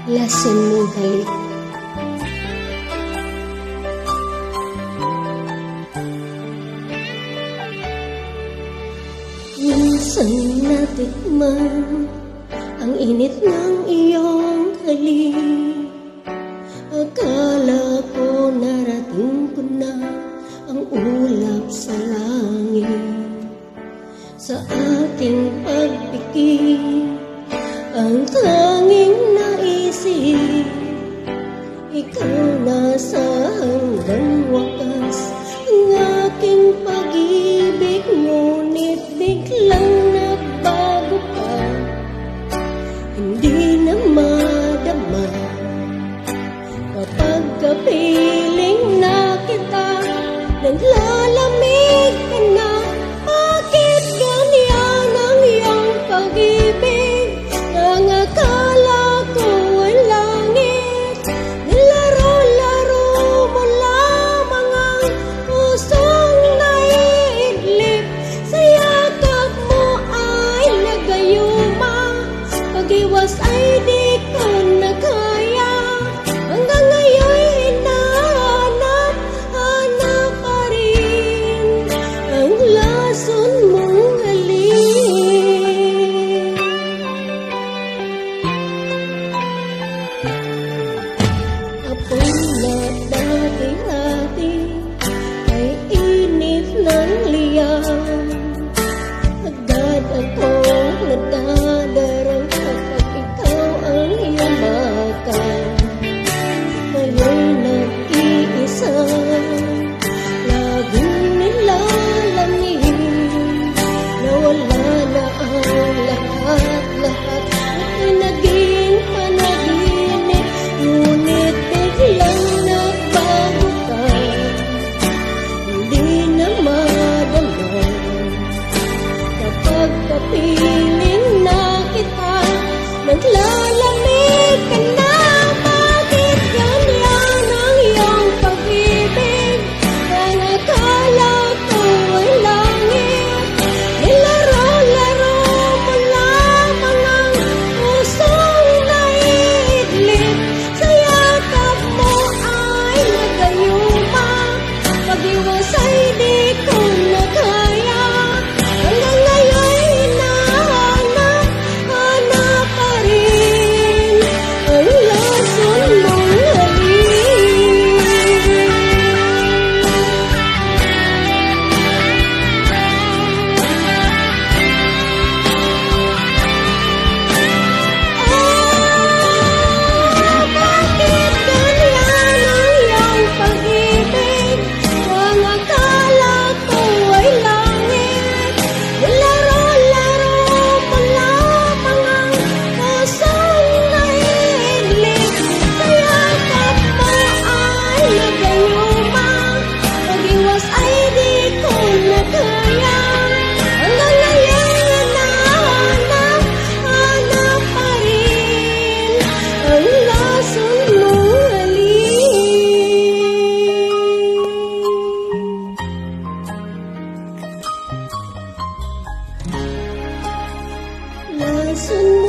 lason mong halik. Minsan natikman ang init ng iyong halik. Akala ko narating ko na ang ulap sa langit. Sa aking pagpikit, ang tanging naisip, ikaw nasa hanggang wakas. Ang aking pag-ibig, ngunit biglang nagbago ka. Hindi na madama kapag kapiling na kita, naglalamig ka na. Bakit ganyan ang iyong pag-ibig? Ang akala ko ay langit, nilaro-laro mo lamang ang pusong naiidlip. Sa yakap mo ay nagayuma, pag-iwas ay di ko na kaya. Hanggang ngayon hinahanap, hanap pa rin ang lason mong halik. Apoy na dati-dati ay init ng liyan. Agad akong nadadarang kapag ikaw ang iyong makan. Ngayon nag-iisa, laging nilalangin, nawala na ang lahat-lahat at naging panaginip. Ngunit biglang nagbago ka, hindi na madama kapag kapiling na kita, naglalamig ka na. Bakit ganyan ang iyong pag-ibig? Ang akala ko ay langit, nilaro-laro mo lamang ang pusong naiidlip. Sa yakap mo ay nagayuma, pag-iwas ay di ko na kaya. Hanggang ngayon hinahanap, hanap pa rin ang lason mong halik. Bakit ganyan ang iyong pag-ibig? Ang akala ko ay langit, nilaro-laro mo lamang ang pusong naiidlip. Sa yakap mo ay nagayuma, pag-iwas ay di ko na kaya. Hanggang ngayon hinahanap, hanap pa rin ang lason mong halik. Lason